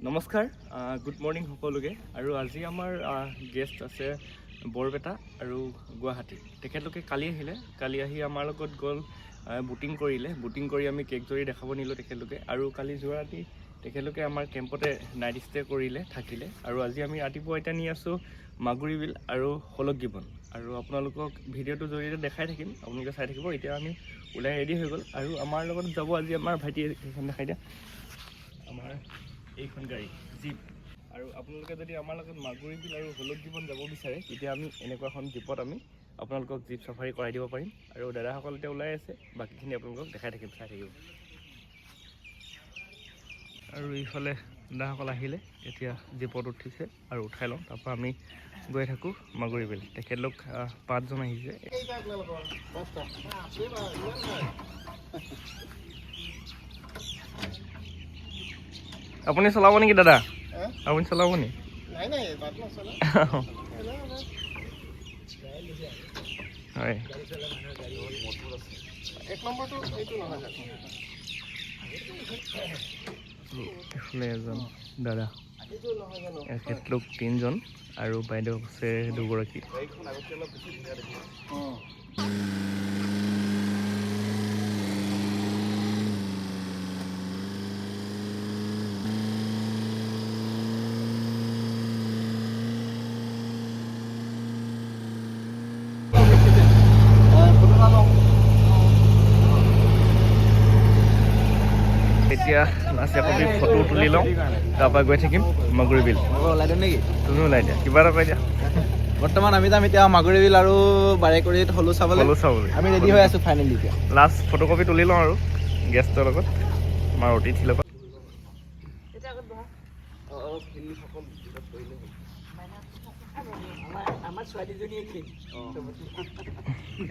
নমস্কাৰ, good morning সকলোকে। আৰু আজি আমাৰ গেষ্ট আছে বৰপেটা আৰু গুৱাহাটী। তেখেতলোকে কালি আহিলে, কালি আহি আমাৰ লগত গ'ল, বুটিং কৰিলে। বুটিং কৰি আমি কেক জৰি দেখাব নিলোঁ তেখেতলোকে। আৰু কালি যোৱা ৰাতি তেখেতলোকে আমাৰ কেম্পতে নাইট ষ্টে কৰিলে, থাকিলে। আৰু আজি আমি ৰাতিপুৱা এতিয়া নি আছোঁ মাগুৰী বিল আৰু শলক গিবন। আৰু আপোনালোকক ভিডিঅ'টোৰ জৰিয়তে দেখাই থাকিম, আপোনালোকে চাই থাকিব। এতিয়া আমি ওলাই ৰেডি হৈ গ'ল। আৰু আমাৰ লগত যাব আজি আমাৰ ভাইটি, সেইখন দেখাই দিয়া, আমাৰ এইখন গাড়ী জীপ। আৰু আপোনালোকে যদি আমাৰ লগত মাগুৰী বিল আৰু শলক গিবন যাব বিচাৰে, তেতিয়া আমি এনেকুৱা এখন জীপত আমি আপোনালোকক জীপ চাফাৰী কৰাই দিব পাৰিম। আৰু দাদাসকল এতিয়া ওলাই আছে, বাকীখিনি আপোনালোকক দেখাই থাকিম, চাই থাকিব। আৰু এইফালে দাদাসকল আহিলে, এতিয়া জীপত উঠিছে আৰু উঠাই লওঁ। তাৰপৰা আমি গৈ থাকোঁ মাগুৰী বিল। তেখেতলোক 5জন আহিছে। আপুনি চলাব নেকি দাদা? আপুনি চলাব নি? হয়, এইফালে এজন দাদা, এখেতলোক 3জন আৰু বাইদেউ আছে 2গৰাকী। এতিয়া লাষ্ট একপি ফটো তুলি লওঁ, তাৰপৰা গৈ থাকিম মাগুৰী বিল। ওলাই দিম নেকি? তুমি ওলাই দিয়া, কিবা এটা কৈ দিয়া। বৰ্তমান আমি যাম এতিয়া মাগুৰী বিল আৰু বাৰেকুৰিত হলু চাবলৈ। আমি ৰেডি হৈ আছোঁ ফাইনেলি। এতিয়া লাষ্ট ফটোকপি তুলি লওঁ আৰু গেষ্টৰ লগত, আমাৰ অতিথিৰ লগত।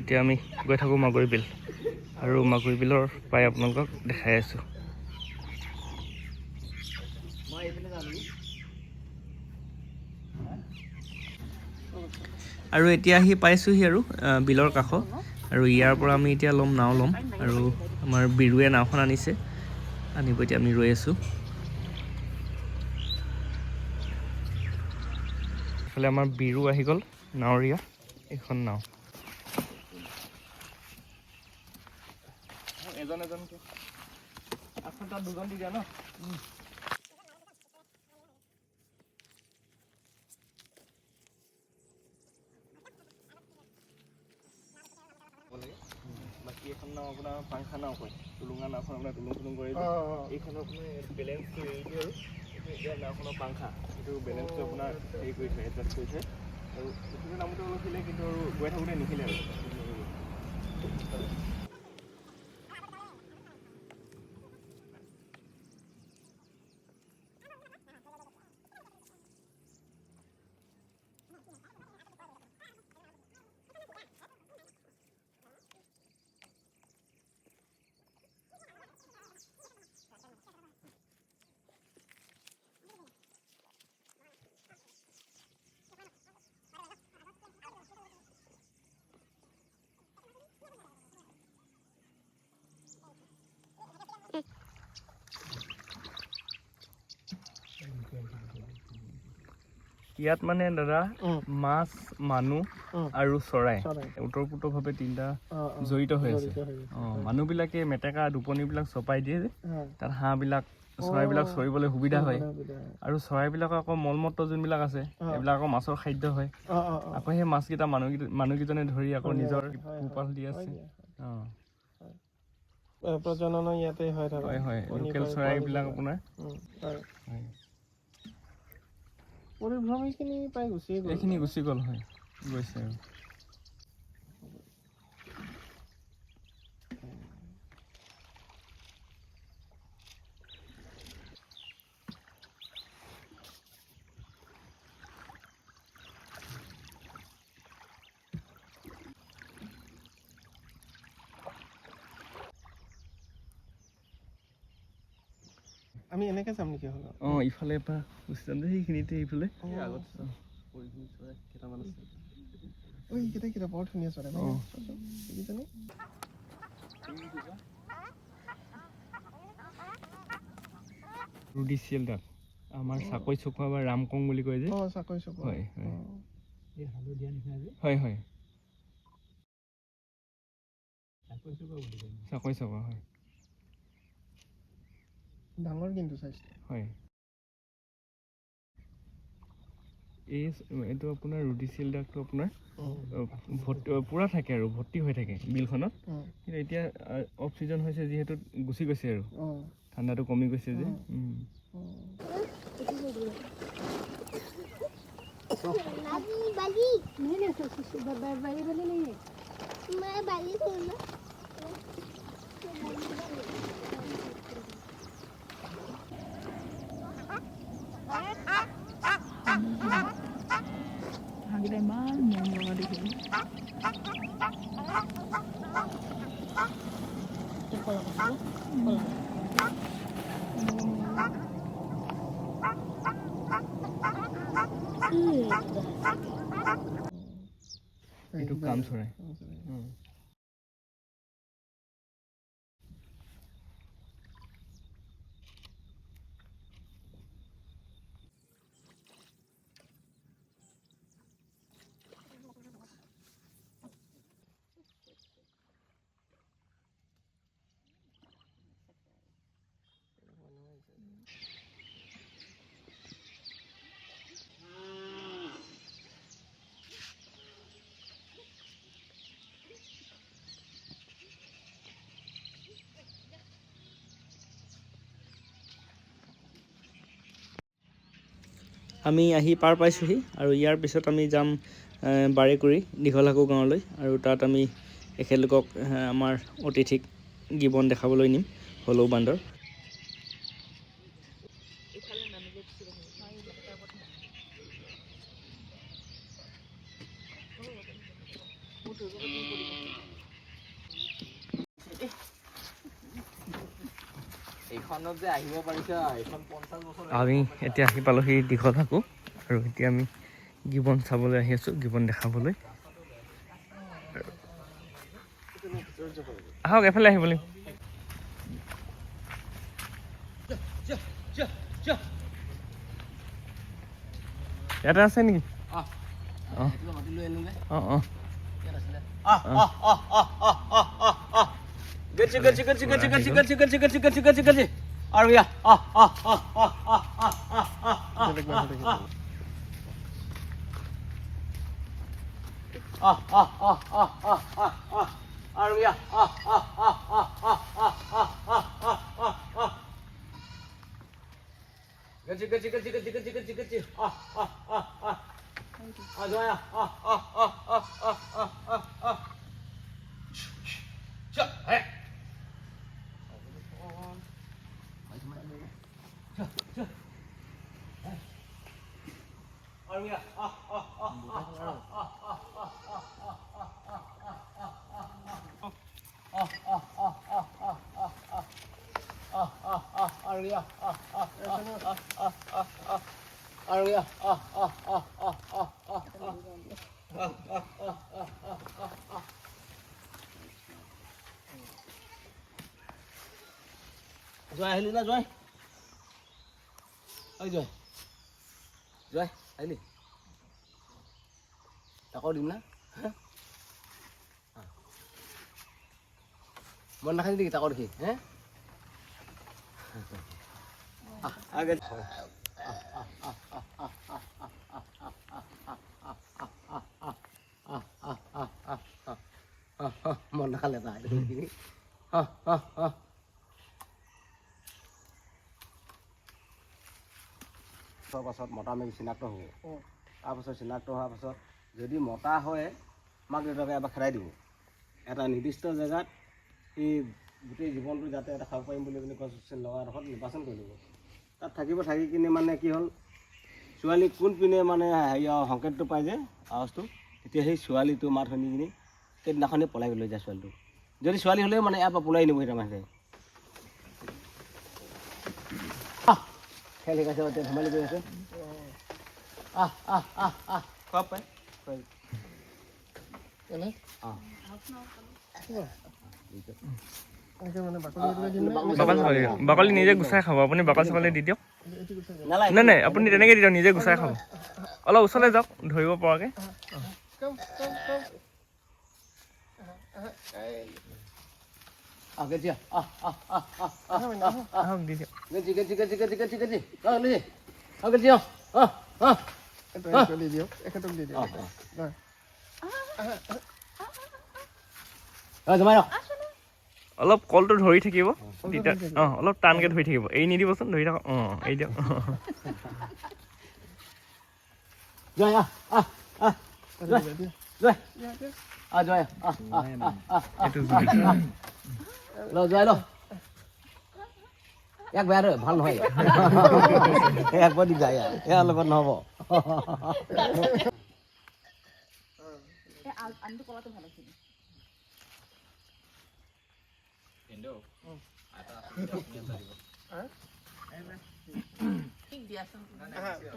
এতিয়া আমি গৈ থাকোঁ মাগুৰী বিল, আৰু মাগুৰী বিলৰ পৰাই আপোনালোকক দেখাই আছোঁ। আৰু এতিয়া আহি পাইছোঁহি আৰু বিলৰ কাষ। আৰু ইয়াৰ পৰা আমি এতিয়া নাও ল'ম। আৰু আমাৰ বিৰুৱে নাওখন আনিছে, আনিব এতিয়া আমি ৰৈ আছোঁ। এইফালে আমাৰ বিৰু আহি গ'ল, নাৱৰীয়া এইখন নাও। এজন এজনকৈ তাত 2জন দি দিয়া ন। বাকী এখন নাও আপোনাৰ পাংখা নাও কয়, টুলুঙা নাওখন আপোনাৰ টুলুং কৰি দিয়ে। এইখন আপোনাৰ বেলেঞ্চটো এৰি দিয়ে, আৰু এইটো এতিয়া নাওখনৰ পাংখা, সেইটো বেলেঞ্চটো আপোনাৰ হেৰি কৰি থয়, এডজাষ্ট কৰি থয়। আৰু এইটো নামতো অলপ হিলে, কিন্তু আৰু গৈ থাকোঁতে নিহিলে আৰু। ইয়াত মানে দাদা মাছ, মানুহ আৰু চৰাই ওতঃপ্ৰোতভাৱে 3টা জড়িত হৈ আছে। মানুহবিলাকে মেটেকা দুপনিবিলাক চপাই দিয়ে যে, তাত হাঁহবিলাক, চৰাইবিলাক চৰিবলৈ সুবিধা হয়। আৰু চৰাইবিলাকৰ আকৌ মলমূত্ৰ যোনবিলাক আছে, এইবিলাক আকৌ মাছৰ খাদ্য হয়। আকৌ সেই মাছকেইটা মানুহকেইজনে ধৰি আকৌ নিজৰ পোহপাল দি আছে। প্ৰজনন ইয়াতে হয় থাকে। হয়, লোকেল চৰাইবিলাক আপোনাৰ। পৰিভ্ৰমীখিনি প্ৰায় গুচি গ'ল। এইখিনি গুচি গ'ল, হয়, গৈছে আৰু। আমি এনেকে যাম নেকি? হ'ল ইফালে পৰা গুচি যাম যে, সেইখিনিতে এইফালে আগত কেইটামান আছে। কেইটা বৰ ধুনীয়া চৰাই। দেখিছেনে? ৰুডিচিয়েল ডাক। আমাৰ চাকৈ চকুৱা বা ৰামকং বুলি কয় যে চাকৈ চকুৱা হয় হয় এই হালধীয়া নিচিনা যে হয় হয় চাকৈ চুকা বুলি কয় চাকৈ চকা হয় ডাঙৰ কিন্তু চাইজটো হয় এইটো আপোনাৰ ৰুডিচিল ডাকটো আপোনাৰ পূৰা থাকে আৰু ভৰ্তি হৈ থাকে বিলখনত কিন্তু এতিয়া অফ চিজন হৈছে যিহেতু গুচি গৈছে আৰু ঠাণ্ডাটো কমি গৈছে যে এইটো কাম চৰাই আমি আহি পাৰ পাইছোঁহি আৰু ইয়াৰ পিছত আমি যাম বাৰেকুৰি দীঘলাকু গাঁৱলৈ আৰু তাত আমি এখেতলোকক আমাৰ অতিথিক গিবন দেখাবলৈ নিম হলৌ বান্দৰ এইখনত যে আহিব পাৰিছা এইখন 50 বছৰ আমি এতিয়া আহি পালোহি দীঘলাকু আৰু এতিয়া আমি গিবন চাবলৈ আহি আছোঁ গিবন দেখাবলৈ আহক এফালে আহিবলৈ ইয়াতে আছে নেকি অঁ অঁ অঁ Gachi. Aruya. Aruya. Gachi. Ajoya. Hey. Aruya. Joy আহিলি না জয় ঐ জয় আহিলি টাকাও দিম না মন নাখালি নেকি টাকা দেখি হে আগে মন নাখালে তাই পাছত মতা মেলি চিনাক্ত হ'ব তাৰপাছত চিনাক্ত হোৱাৰ পাছত যদি মতা হয় মাক দেউতাকে এবাৰ খেদাই দিব এটা নিৰ্দিষ্ট জেগাত এই গোটেই জীৱনটো যাতে এটা খাব পাৰিম বুলি গছ লগা এডোখৰত নিৰ্বাচন কৰি দিব তাত থাকি কিনে মানে কি হ'ল ছোৱালী কোন পিনে মানে হেৰি সংকেতটো পাই যে আৱাজটো তেতিয়া সেই ছোৱালীটো মাত শুনি কিনি সেইদিনাখনেই পলাই লৈ যায় ছোৱালীটো যদি ছোৱালী হ'লেও মানে ইয়াৰ পৰা পলাই নিবহি তাৰমানে খেলি আছে ধেমালি কৰি আছে খোৱা পাই বাকলি নিজে গুচাই খাব আপুনি বাকলি চাকলি দি দিয়ক এইটো গুচাই দিয়া। নালাগে নাই নাই আপুনি তেনেকৈ দি দিয়ক নিজে গুচাই খাব অলপ ওচৰলৈ যাওক ধৰিব পৰাকৈ কাম কাম কাম এই গেজি আহক দি দিয়ক গেজি গেজি গেজি গেজি গেজি গেজি গেজি গেজি এইটো দি দিয়ক এখেতক দি দিয়ক জমাই ৰ অলপ কলটো ধৰি থাকিব তেতিয়া অলপ টানকৈ ধৰি থাকিব এৰি নিদিবচোন ধৰি থাকক এৰি দিয়ক জয় দিয়া জয় দিয়া দিয়া জয় এইটো জুই ল জয় ল এক বেয়া ৰে ভাল নহয় একবাৰ দি যায় ইয়াৰ লগত নহ'ব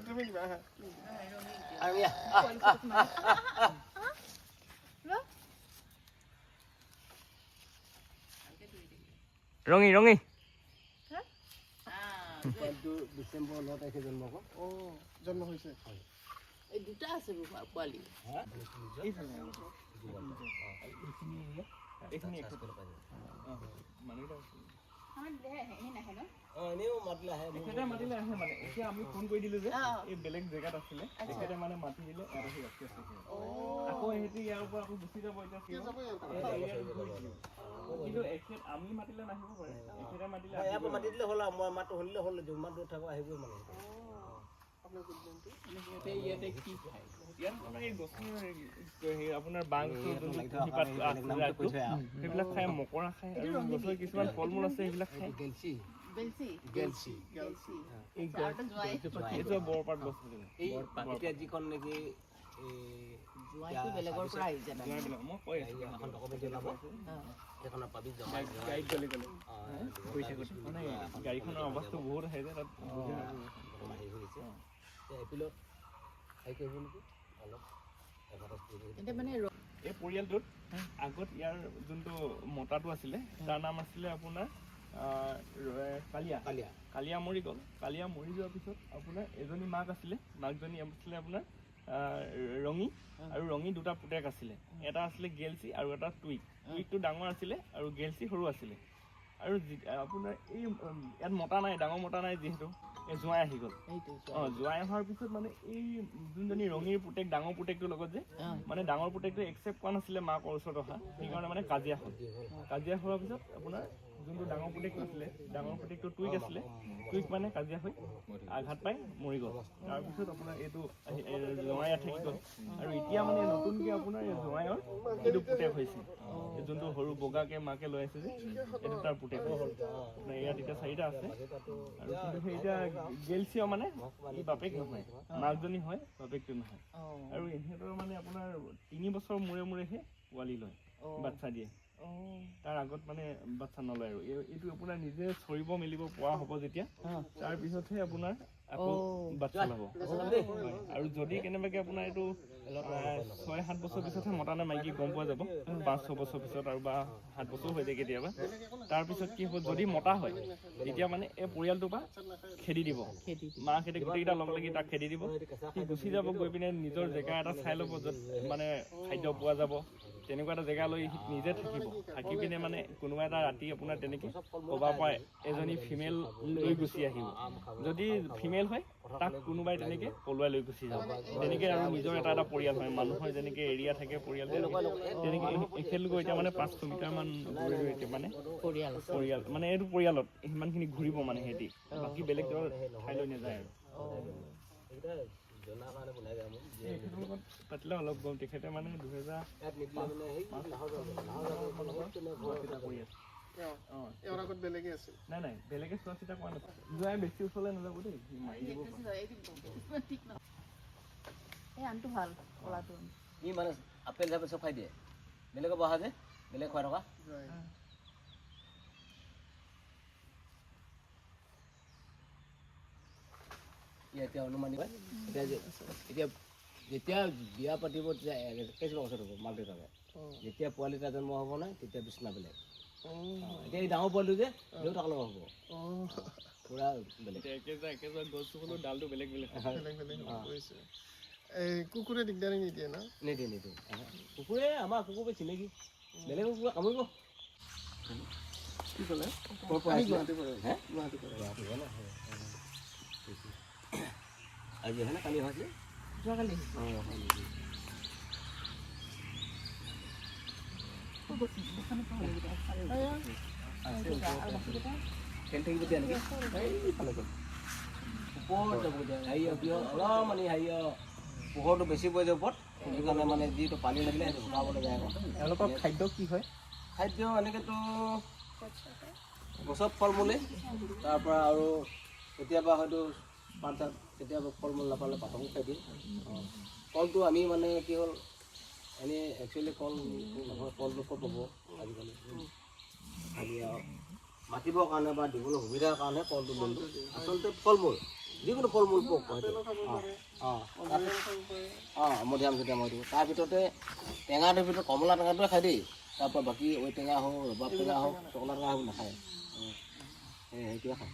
তুমি দিবা ৰঙী ৰঙী ডিচেম্বৰ 9 তাৰিখে জন্ম হ'ব জন্ম হৈছে এই দুটা আছে পোৱালি এনেও মাতিলে আহে তেখেতে মাতিলে আহে মানে এতিয়া আমি ফোন কৰি দিলো যে এই বেলেগ জেগাত আছিলে তেখেতে মানে মাতি দিলে ইয়াত আহি ৰখি আছে আকৌ সিহঁতি ইয়াৰ পৰা আকৌ গুচি যাব এতিয়া কিন্তু এখেত আমি মাতিলে নাহিব পাৰে এখেতে মাতিলে ইয়াৰ পৰা মাতি দিলে হ'ল আৰু মই মাতটো শুনিলে হ'ল যিমান দূৰ থাকো আহিবই মানে ইয়াতে কি খায় ইয়াত মানে এই গছৰ আপোনাৰ বাঁহ সেইবিলাক খায় মকৰা খায় আৰু গছৰ কিছুমান ফল মূল আছে সেইবিলাক খায় এইটো বৰপাত গছ এতিয়া যিখন নেকি বেলেগৰ পৰা আহি যায় মই কৈ আছো এখন ডকুমেণ্ট ওলাব সেইখনত পাবি জমা গাড়ীত গ'লে গৈ থাকোঁতে মানে গাড়ীখনৰ অৱস্থা বহুত আহে যে তাত হেৰি হৈছে এপ্ৰিলত হেৰি কৰিব নেকি অলপ এতিয়া মানে এই পৰিয়ালটোত আগত ইয়াৰ যোনটো মতাটো আছিলে তাৰ নাম আছিলে আপোনাৰ কালিয়া কালিয়া কালিয়া মৰি গ'ল কালিয়া মৰি যোৱাৰ পিছত আপোনাৰ এজনী মাক আছিলে মাকজনী আছিলে আপোনাৰ ৰঙী আৰু ৰঙী দুটা পুতেক আছিলে এটা আছিলে গেলচি আৰু এটা টুইকটো ডাঙৰ আছিলে আৰু গেলচি সৰু আছিলে আৰু আপোনাৰ এই ইয়াত মতা নাই ডাঙৰ মতা নাই যিহেতু এই জোঁৱাই আহি গ'ল জোঁৱাই অহাৰ পিছত মানে এই যোনজনী ৰঙীৰ পুতেক ডাঙৰ পুতেকটোৰ লগত যে মানে ডাঙৰ পুতেকটোৱে একচেপ্ট কৰা নাছিলে মাকৰ ওচৰত অহা সেইকাৰণে মানে কাজিয়া হ'ল কাজিয়া হোৱাৰ পিছত আপোনাৰ যোনটো ডাঙৰ পুতেকটো আছিলে ডাঙৰ পুতেকটো টুইক আছিলে টুইক মানে কাজিয়া হৈ আঘাত পাই মৰি গ'ল তাৰপিছত আপোনাৰ এইটো জোঁৱাই ইয়াত থাকি গ'ল আৰু এতিয়া মানে নতুনকৈ আপোনাৰ এই জোঁৱাইৰ এইটো পুতেক হৈছে যোনটো সৰু বগাকে মাকে লৈ আছে যে এইটো তাৰ পুতেক আপোনাৰ ইয়াত এতিয়া 4টা আছে আৰু কিন্তু সেই এতিয়া গেলচিও মানে ই বাপেক নহয় মাকজনী হয় বাপেকটো নহয় আৰু ইহঁতৰ মানে আপোনাৰ 3 বছৰ মূৰে মূৰেহে পোৱালি লয় বাচ্চা দিয়ে তাৰ আগত মানে বাচ্চা নলয় আৰু এইটো আপোনাৰ নিজে চৰিব মেলিব পৰা হ'ব যেতিয়া তাৰপিছতহে আপোনাৰ আকৌ বাচ্চা ল'ব আৰু যদি কেনেবাকৈ আপোনাৰ এইটো 6-7 বছৰ পিছতহে মতা নে মাইকী গম পোৱা যাব 5-6 বছৰ পিছত আৰু বা 7 বছৰ হৈ যায় কেতিয়াবা তাৰপিছত কি হ'ব যদি মতা হয় তেতিয়া মানে এই পৰিয়ালটোৰ পৰা খেদি দিব মাকহেঁতে গোটেইকেইটা লগ লাগি তাক খেদি দিব সি গুচি যাব গৈ পিনে নিজৰ জেগা এটা চাই ল'ব য'ত মানে খাদ্য পোৱা যাব তেনেকুৱা এটা জেগা লৈ নিজে থাকিব থাকি পিনে মানে কোনোবা এটা ৰাতি আপোনাৰ তেনেকৈ ক'বা পায় এজনী ফিমেল লৈ গুচি আহিব যদি ফিমেল হয় তাক কোনোবাই তেনেকৈ পলুৱাই লৈ গুচি যাব তেনেকৈ আৰু নিজৰ এটা এটা পৰিয়াল হয় মানুহৰ যেনেকৈ এৰিয়া থাকে পৰিয়াল তেনেকৈ এখেতলোকৰ এতিয়া মানে 500 মিটাৰমান দূৰে এতিয়া মানে পৰিয়াল মানে এইটো পৰিয়ালত সিমানখিনি ঘূৰিব মানে সিহঁতি বাকী বেলেগ ঠাইলৈ নাযায় আৰু তেখেতৰ লগত পাতিলে অলপ গম তেখেতে মানে 2005 এওঁৰ আগত বেলেগে আছিল নাই নাই বেলেগে চোৱা চিতা কৰা নাছিল জোঁৱাই বেছি ওচৰলৈ নাযাব দেই মাৰি দিব ভাল কলাটো ই মানে আপেল চাপেল চব খাই দিয়ে বেলেগে বহা যে বেলেগ খুৱাই থকা এতিয়া অনুমানিক এতিয়া যেতিয়া বিয়া পাতিব তেতিয়া কেইজনৰ ওচৰত হ'ব মাক দেউতাকে যেতিয়া পোৱালি এটা জন্ম হ'ব নহয় তেতিয়া বিচনা বেলেগ এতিয়া এই ডাঙৰ পোৱালিটো যে দেউতাকৰ লগত হ'ব পুৰা বেলেগ একেজোপা গছ হ'লেও ডালটো বেলেগ বেলেগ বেলেগ বেলেগ হৈ পৰিছে এই কুকুৰে দিগদাৰি নিদিয়ে ন নিদিয়ে কুকুৰে আমাৰ কুকুৰ চিনাকি বেলেগ কুকুৰে কামুৰিব কি ক'লে ক'ৰ পৰা আমি আহিছিলে? গুৱাহাটীৰ পৰা হে? গুৱাহাটীৰ পৰা গুৱাহাটী হয় ন? আজি হয় নে কালি হৈছে যোৱাকালি অঁ হয় নেকি খেলি থাকিব দিয়া নেকি এইফালে গ'ল ওপৰত যাব দিয়া হেৰি অলপ মানে হেৰি পোহৰটো বেছি পৰি যায় ওপৰত সেইটো কাৰণে মানে যিটো পানী লাগিলে সেইটো শুকাবলৈ যায় আকৌ তেওঁলোকৰ খাদ্য কি হয়? খাদ্য এনেকৈতো গছত ফল মূলেই তাৰপৰা আৰু কেতিয়াবা হয়তো পাত চাত কেতিয়াবা ফল মূল নাপালে পাতকো খাই দিয়ে কলটো আমি মানে কি হ'ল এনেই একচুৱেলি কল নহয় কলটো ক'ত পাব আজিকালি খালি আৰু মাতিবৰ কাৰণে বা দিবলৈ সুবিধাৰ কাৰণে কলটো ল'লোঁ আচলতে ফল মূল যিকোনো ফল মূল পোক হয়তো মধিয়াম যেতিয়া মই দিওঁ তাৰ ভিতৰতে টেঙাটোৰ ভিতৰত কমলা টেঙাটোৱে খাই দেই তাৰপৰা বাকী ঐ টেঙা হওক ৰবাব টেঙা হওক চকলা টেঙা হওক নাখায় সেইটোৱে খায়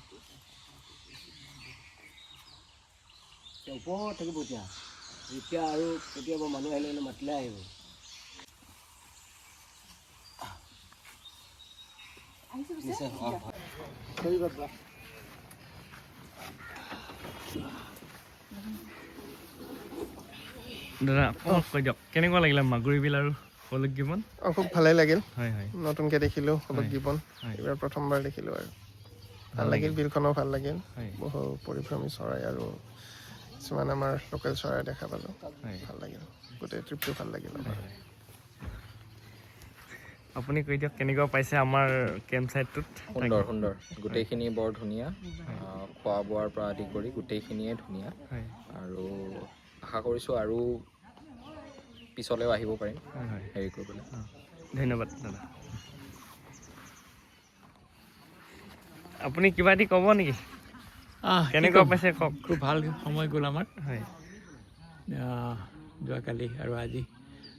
ওপৰত থাকিব এতিয়া আৰু কেতিয়াবা মানুহ আহিলে মাতিলে আহিব নিশ্চয় দাদা অকণমান কৈ দিয়ক কেনেকুৱা লাগিলে মাগুৰী বিল আৰু কলক গিবন খুব ভালেই লাগিল হয় হয় নতুনকৈ দেখিলোঁ কলক গিবন হয়। এইবাৰ প্ৰথমবাৰ দেখিলোঁ আৰু ভাল লাগিল বিলখনো ভাল লাগিল হয়। বহু পৰিভ্ৰমী চৰাই আৰু কিছুমান আমাৰ লোকেল চৰাই দেখা পালোঁ হয়। ভাল লাগিল গোটেই ট্ৰিপটো ভাল লাগিল আমাৰ আপুনি কৈ দিয়ক কেনেকুৱা পাইছে আমাৰ কেম্প ছাইটটোত সুন্দৰ গোটেইখিনি বৰ ধুনীয়া খোৱা বোৱাৰ পৰা আদি কৰি গোটেইখিনিয়ে ধুনীয়া হয় আৰু আশা কৰিছোঁ আৰু পিছলৈও আহিব পাৰিম হয় হয় হেৰি কৰিবলৈ ধন্যবাদ দাদা আপুনি কিবা এটি ক'ব নেকি কেনেকুৱা পাইছে কওক খুব ভাল সময় গ'ল আমাৰ হয় যোৱাকালি আৰু আজি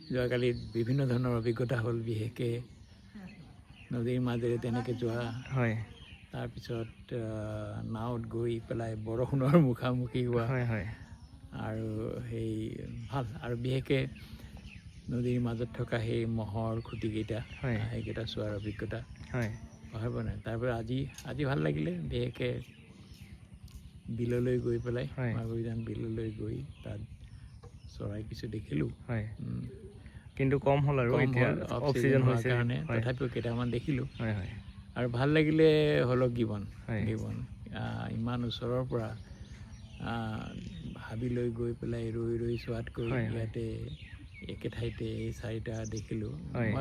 যোৱাকালি বিভিন্ন ধৰণৰ অভিজ্ঞতা হ'ল বিশেষকৈ নদীৰ মাজেৰে তেনেকৈ যোৱা হয় তাৰপিছত নাৱত গৈ পেলাই বৰষুণৰ মুখামুখি হোৱা হয় হয় আৰু সেই ভাল আৰু বিশেষকৈ নদীৰ মাজত থকা সেই মহৰ খুঁটিকেইটা হয়। সেইকেইটা চোৱাৰ অভিজ্ঞতা হয় হয় বনাই তাৰপৰা আজি ভাল লাগিলে বিশেষকৈ বিললৈ গৈ পেলাই হয়। মাগুৰীজান বিললৈ গৈ তাত চৰাই কিছু দেখিলোঁ হয় কিন্তু কম হ'ল আৰু এতিয়া অক্সিজেন হোৱাৰ হৈছে কাৰণে হয় তথাপিও কেইটামান দেখিলোঁ হয় হয় আৰু ভাল লাগিলে হলক গিবন হয়। ইমান ওচৰৰ পৰা হাবিলৈ গৈ পেলাই ৰৈ চোৱাতকৈ হয়, হয়। ইয়াতে একে ঠাইতে এই চাৰিটা দেখিলোঁ হয়।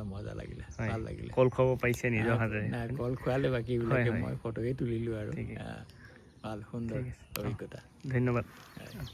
মজা লাগিলে হয়। ভাল লাগিলে কল খাব পাৰিছে নিজৰ হাতেৰে নাই কল খোৱালে বাকীবিলাকে হয়, হয়। মই ফটোৱে তুলিলোঁ আৰু ঠিকেই। ভাল সুন্দৰ ঠিক আছে। অভিজ্ঞতা ধন্যবাদ হয়।